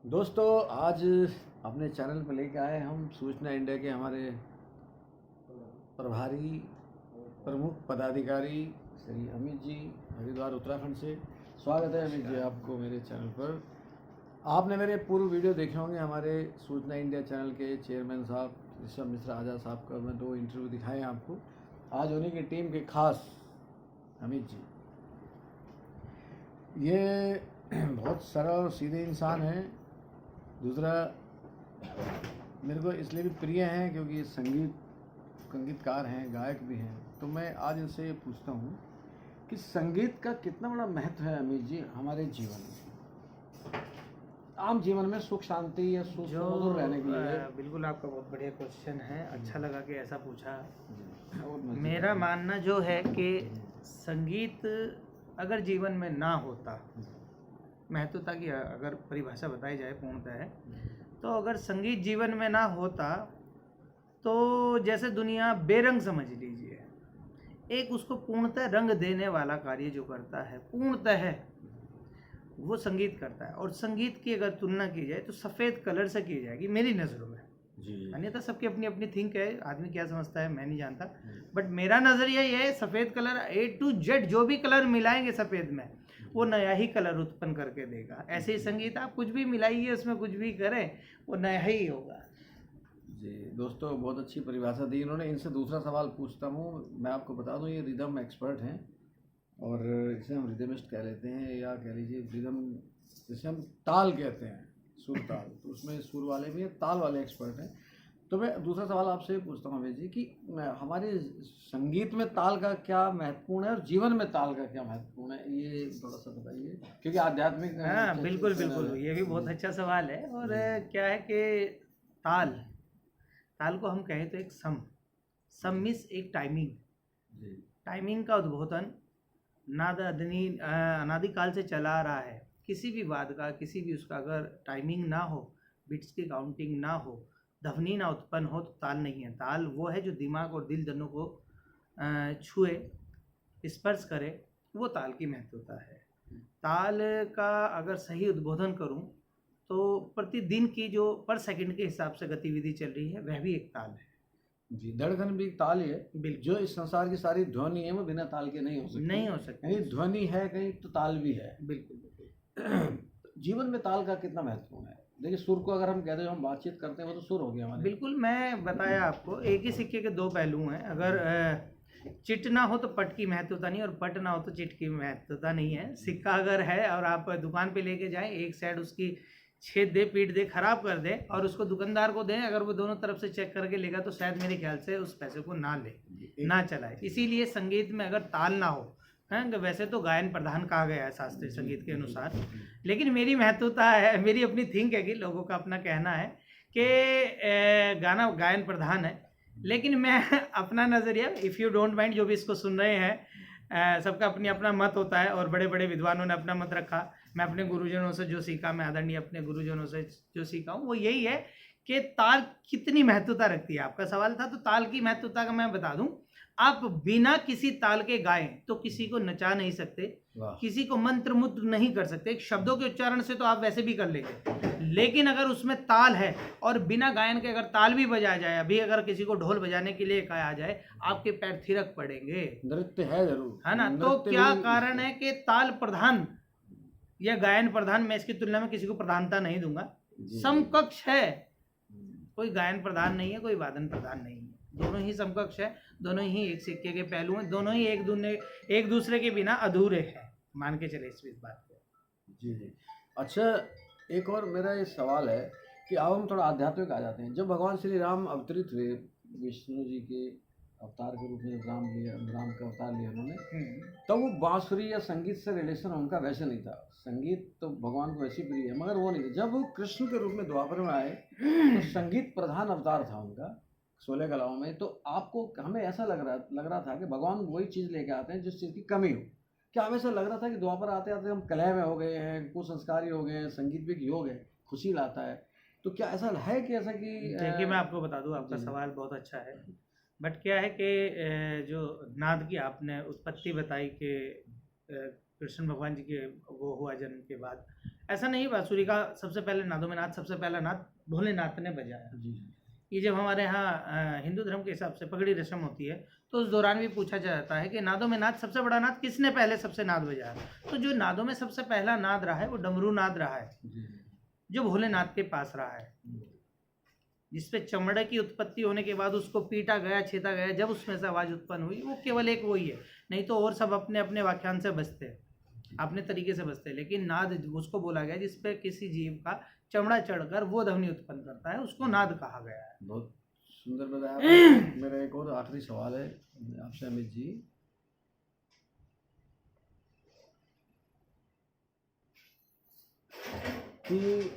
दोस्तों, आज अपने चैनल पर लेके आए हम सूचना इंडिया के हमारे प्रभारी प्रमुख पदाधिकारी श्री अमित जी, हरिद्वार उत्तराखंड से। स्वागत है अमित जी आपको मेरे चैनल पर। आपने मेरे पूर्व वीडियो देखे होंगे हमारे सूचना इंडिया चैनल के चेयरमैन साहब ऋषभ मिश्रा आज़ाद साहब का मैं 2 इंटरव्यू दिखाए हैं आपको। आज उन्हीं की टीम के खास अमित जी, ये बहुत सरल और सीधे इंसान हैं। दूसरा, मेरे को इसलिए भी प्रिय हैं क्योंकि ये संगीतकार हैं, गायक भी हैं। तो मैं आज इनसे ये पूछता हूँ कि संगीत का कितना बड़ा महत्व है अमित जी हमारे जीवन में, आम जीवन में सुख शांति या सुख सुमधुर रहने के लिए। बिल्कुल, आपका बहुत बढ़िया क्वेश्चन है। अच्छा लगा कि ऐसा पूछा। जी, मेरा मानना जो है कि संगीत अगर जीवन में ना होता, महत्वता की अगर परिभाषा बताई जाए पूर्णतः है, तो अगर संगीत जीवन में ना होता तो जैसे दुनिया बेरंग समझ लीजिए, एक उसको पूर्णतः रंग देने वाला कार्य जो करता है पूर्णतः है वो संगीत करता है। और संगीत की अगर तुलना की जाए तो सफ़ेद कलर से की जाएगी मेरी नज़रों में जी। अन्यथा सबकी अपनी अपनी थिंक है, आदमी क्या समझता है मैं नहीं जानता, बट मेरा नज़रिया ये है सफ़ेद कलर A to Z जो भी कलर मिलाएंगे सफ़ेद में वो नया ही कलर उत्पन्न करके देगा। ऐसे ही संगीत आप कुछ भी मिलाइए, उसमें कुछ भी करें, वो नया ही होगा। जी दोस्तों, बहुत अच्छी परिभाषा दी इन्होंने। इनसे दूसरा सवाल पूछता हूँ। मैं आपको बता दूँ, ये रिदम एक्सपर्ट हैं और इसे हम रिदमिस्ट कह लेते हैं, या कह लीजिए रिदम, जिसे हम ताल कहते हैं, सुर ताल। तो उसमें सुर वाले भी हैं, ताल वाले एक्सपर्ट हैं। तो मैं दूसरा सवाल आपसे पूछता हूँ अमित जी कि हमारे संगीत में ताल का क्या महत्वपूर्ण है और जीवन में ताल का क्या महत्वपूर्ण है, ये थोड़ा सा बताइए, क्योंकि आध्यात्मिक हाँ बिल्कुल बिल्कुल, ये भी बहुत अच्छा सवाल है। और क्या है कि ताल ताल को हम कहें तो एक सम मीन्स एक टाइमिंग का उद्बोधन अनादिकाल से चला आ रहा है। किसी भी वाद्य का, किसी भी उसका अगर टाइमिंग ना हो, बिट्स की काउंटिंग ना हो, ध्वनि ना उत्पन्न हो, तो ताल नहीं है। ताल वो है जो दिमाग और दिल दोनों को छुए, स्पर्श करे, वो ताल की महत्वता है। ताल का अगर सही उद्बोधन करूं तो प्रतिदिन की जो पर सेकंड के हिसाब से गतिविधि चल रही है वह भी एक ताल है। जी, धड़कन भी ताल ही है। बिल्कुल, जो इस संसार की सारी ध्वनि है वो बिना ताल के नहीं हो सकती। नहीं हो सकती। कहीं ध्वनि है, कहीं तो ताल भी है। बिल्कुल बिल्कुल। जीवन में ताल का कितना महत्वपूर्ण है? देखिए, सुर को अगर हम कहते हैं, हम बातचीत करते हैं, वो तो सुर हो गया हमारे। बिल्कुल, मैं बताया आपको, एक ही सिक्के के दो पहलू हैं। अगर चिट ना हो तो पट की महत्वता नहीं, और पट ना हो तो चिट की महत्वता नहीं है। सिक्का अगर है और आप दुकान पे लेके जाएं, एक साइड उसकी छेद दे, पीट दे, खराब कर दे, और उसको दुकानदार को दें, अगर वो दोनों तरफ से चेक करके लेगा तो शायद मेरे ख्याल से उस पैसे को ना ले, ना चलाए। इसीलिए संगीत में अगर ताल ना हो, हैं, वैसे तो गायन प्रधान कहा गया है शास्त्रीय संगीत के अनुसार, लेकिन मेरी महत्वता है, मेरी अपनी थिंक है कि लोगों का अपना कहना है कि गाना गायन प्रधान है। लेकिन मैं अपना नज़रिया, इफ़ यू डोंट माइंड, जो भी इसको सुन रहे हैं, सबका अपनी अपना मत होता है और बड़े बड़े विद्वानों ने अपना मत रखा। मैं अपने गुरुजनों से जो सीखा, मैं आदरणीय अपने गुरुजनों से जो सीखा हूँ, वो यही है कि ताल कितनी महत्वता रखती है। आपका सवाल था, तो ताल की महत्वता का मैं बता दूं। आप बिना किसी ताल के गाएं तो किसी को नचा नहीं सकते, किसी को मंत्रमुग्ध नहीं कर सकते। शब्दों के उच्चारण से तो आप वैसे भी कर लेंगे, लेकिन अगर उसमें ताल है और बिना गायन के अगर ताल भी बजाया जाए, अभी अगर किसी को ढोल बजाने के लिए कहा जाए, आपके पैर थिरक पड़ेंगे। नृत्य है जरूर, है ना? तो क्या कारण है कि ताल प्रधान या गायन प्रधान, मैं इसकी तुलना में किसी को प्रधानता नहीं दूंगा, समकक्ष है। कोई गायन प्रधान नहीं है, कोई वादन प्रधान नहीं है, दोनों ही समकक्ष है, दोनों ही एक सिक्के के पहलू हैं, दोनों ही एक दूसरे के बिना अधूरे हैं, मान के चले इस बात को। जी जी। अच्छा, एक और मेरा ये सवाल है कि अब हम थोड़ा आध्यात्मिक आ जाते हैं। जब भगवान श्री राम अवतरित हुए, विष्णु जी के अवतार के रूप में राम का अवतार लिया उन्होंने, तो वो बांसुरी या संगीत से रिलेशन उनका वैसे नहीं था। संगीत तो भगवान को ऐसी प्रिय है, मगर वो नहीं था। जब वो कृष्ण के रूप में द्वापर में आए तो संगीत प्रधान अवतार था उनका 16 कलाओं में। तो आपको, हमें ऐसा लग रहा था कि भगवान वही चीज़ लेके आते हैं जिस चीज़ की कमी हो। क्या हमें ऐसा लग रहा था कि द्वापर आते आते हम कलह में हो गए हैं, कुसंस्कारी हो गए हैं, संगीत भी एक योग है, खुशी लाता है? तो क्या ऐसा है कि ऐसा कि देखिए, मैं आपको बता दूं, आपका सवाल बहुत अच्छा है, बट क्या है कि जो नाद की आपने उत्पत्ति बताई कि कृष्ण भगवान जी के वो हुआ जन्म के बाद। ऐसा नहीं, बांसुरी का सबसे पहले नादों में नाद, सबसे पहला नाद भोलेनाथ ने बजाया। जी ये जब हमारे यहाँ हिंदू धर्म के हिसाब से पगड़ी रस्म होती है तो उस दौरान भी पूछा जाता है कि नादों में नाद सबसे बड़ा नाद किसने पहले सबसे नाद बजाया। तो जो नादों में सबसे पहला नाद रहा है वो डमरू नाद रहा है, जी जो भोलेनाथ के पास रहा है, जिसपे चमड़े की उत्पत्ति होने के बाद उसको पीटा गया, छेदा गया, जब उसमें से आवाज़ उत्पन्न हुई, वो केवल एक वही है। नहीं तो और सब अपने अपने व्याख्यान से बजते हैं, अपने तरीके से बजते हैं, लेकिन नाद उसको बोला गया जिसपे किसी जीव का चमड़ा चढ़कर वो ध्वनि उत्पन्न करता है, उसको नाद कहा गया है। बहुत सुंदर बताया आपने। मेरा एक और आखिरी सवाल है आपसे अमित जी, कि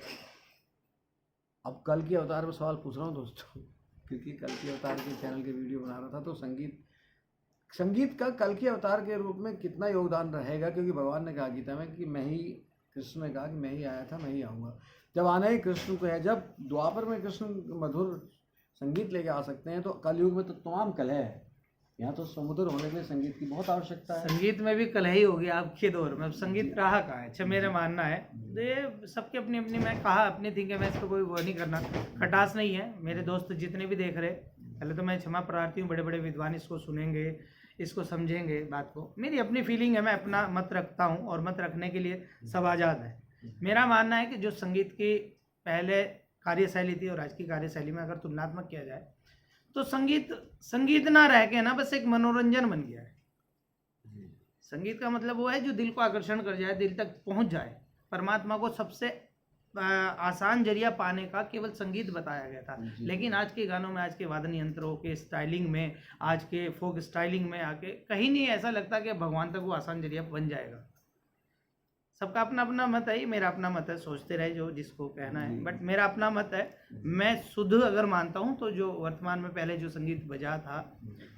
अब कल की अवतार में सवाल पूछ रहा हूँ दोस्तों, क्योंकि कल की अवतार के चैनल के वीडियो बना रहा था, तो संगीत का कल की अवतार के रूप में कितना योगदान रहेगा, क्योंकि भगवान ने कहा गीता में कि मैं ही, कृष्ण ने कहा कि मैं ही आया था, मैं ही आऊँगा। जब आना ही कृष्ण को है, जब द्वापर में कृष्ण मधुर संगीत लेके आ सकते हैं, तो कलयुग में तो तमाम कलह है। यहाँ तो समुद्र होने के लिए संगीत की बहुत आवश्यकता है। संगीत में भी कलह ही हो गया आपके दौर में, अब संगीत रहा कहाँ है। अच्छा, मेरा मानना है ये सबकी अपनी अपनी, मैं कहा अपनी थिंक है, मैं इसको कोई वो नहीं करना, खटास नहीं है। मेरे दोस्त जितने भी देख रहे, पहले तो मैं क्षमा प्रार्थी हूँ, बड़े बड़े विद्वान इसको सुनेंगे, इसको समझेंगे बात को। मेरी अपनी फीलिंग है, मैं अपना मत रखता हूँ और मत रखने के लिए सब आज़ाद है। मेरा मानना है कि जो संगीत की पहले कार्यशैली थी और आज की कार्यशैली में अगर तुलनात्मक किया जाए तो संगीत ना रह के ना बस एक मनोरंजन बन गया है। संगीत का मतलब वो है जो दिल को आकर्षण कर जाए, दिल तक पहुंच जाए। परमात्मा को सबसे आसान जरिया पाने का केवल संगीत बताया गया था, लेकिन आज के गानों में, आज के वादन यंत्रों के स्टाइलिंग में, आज के फोक स्टाइलिंग में आके कहीं नहीं ऐसा लगता कि भगवान तक वो आसान जरिया बन जाएगा। सबका अपना अपना मत है, मेरा अपना मत है, सोचते रहे जो जिसको कहना है, बट मेरा अपना मत है। मैं शुद्ध अगर मानता हूँ तो जो वर्तमान में पहले जो संगीत बजा था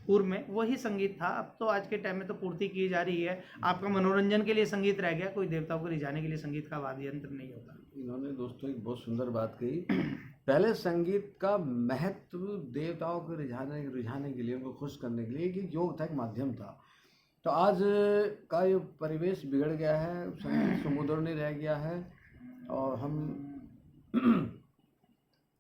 पूर्व में, वही संगीत था। अब तो आज के टाइम में तो पूर्ति की जा रही है, आपका मनोरंजन के लिए संगीत रह गया, कोई देवताओं को रिझाने के लिए संगीत का वाद्य यंत्र नहीं होता। इन्होंने दोस्तों एक बहुत सुंदर बात कही। पहले संगीत का महत्व देवताओं को रिझाने के लिए, उनको खुश करने के लिए एक योग था, एक माध्यम था। तो आज का ये परिवेश बिगड़ गया है, संगीत समुद्र नहीं रह गया है, और हम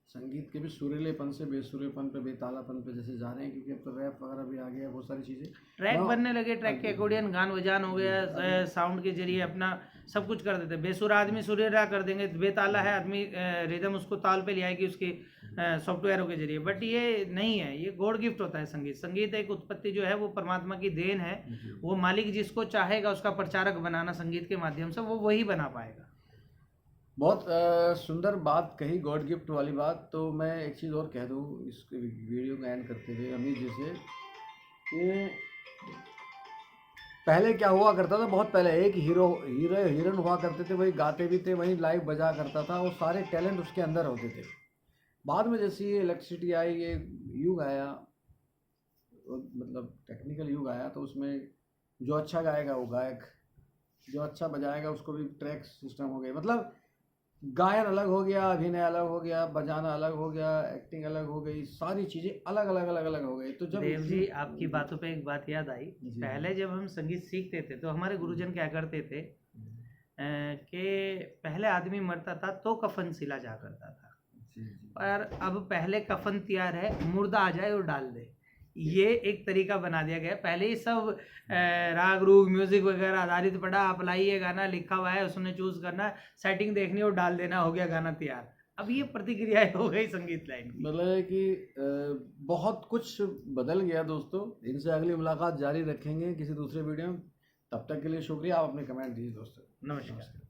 संगीत के भी सुरीलेपन से बेसुरेपन पे, बेतालापन पे जैसे जा रहे हैं, क्योंकि अब तो रैप वगैरह भी आ गया, बहुत सारी चीज़ें ट्रैक बनने लगे, ट्रैक के अकॉर्डिंग गान बजान हो गया, साउंड के जरिए अपना सब कुछ कर देते। बेसुरा आदमी सुरीला कर देंगे, बेताला है आदमी रिदम उसको ताल पे ले आएगी उसकी सॉफ्टवेयरों के जरिए। बट ये नहीं है, ये गॉड गिफ्ट होता है संगीत। संगीत एक उत्पत्ति जो है वो परमात्मा की देन है, वो मालिक जिसको चाहेगा उसका प्रचारक बनाना संगीत के माध्यम से, वो वही बना पाएगा। बहुत सुंदर बात कही, गॉड गिफ्ट वाली बात। तो मैं एक चीज़ और कह दूँ इस वीडियो को एंड करते हुए अमित जी से, कि पहले क्या हुआ करता था, बहुत पहले एक हीरोइन हुआ करते थे, वही गाते भी थे, वही लाइव बजा करता था, वो सारे टैलेंट उसके अंदर होते थे। बाद में जैसे ये इलेक्ट्रिसिटी आई, ये युग आया, मतलब टेक्निकल युग आया, तो उसमें जो अच्छा गाएगा वो गायक, जो अच्छा बजाएगा उसको भी ट्रैक सिस्टम हो गए। मतलब गायन अलग हो गया, अभिनय अलग हो गया, बजाना अलग हो गया, एक्टिंग अलग हो गई, सारी चीज़ें अलग अलग हो गई। तो जब देव जी आपकी बातों पे एक बात याद आई, पहले जब हम संगीत सीखते थे तो हमारे गुरुजन क्या करते थे कि पहले आदमी मरता था तो कफन सिला जा करता था, पर अब पहले कफन तैयार है, मुर्दा आ जाए और डाल दे, ये एक तरीका बना दिया गया। पहले ही सब राग रूग म्यूजिक वगैरह आधारित पड़ा, आप लाइए गाना लिखा हुआ है, उसने चूज करना, सेटिंग देखनी और डाल देना, हो गया गाना तैयार। अब ये प्रतिक्रियाएं हो गई संगीत लाइन की। मतलब है कि बहुत कुछ बदल गया दोस्तों। इनसे अगली मुलाकात जारी रखेंगे किसी दूसरे वीडियो में। तब तक के लिए शुक्रिया। आप अपने कमेंट दीजिए दोस्तों। नमस्कार।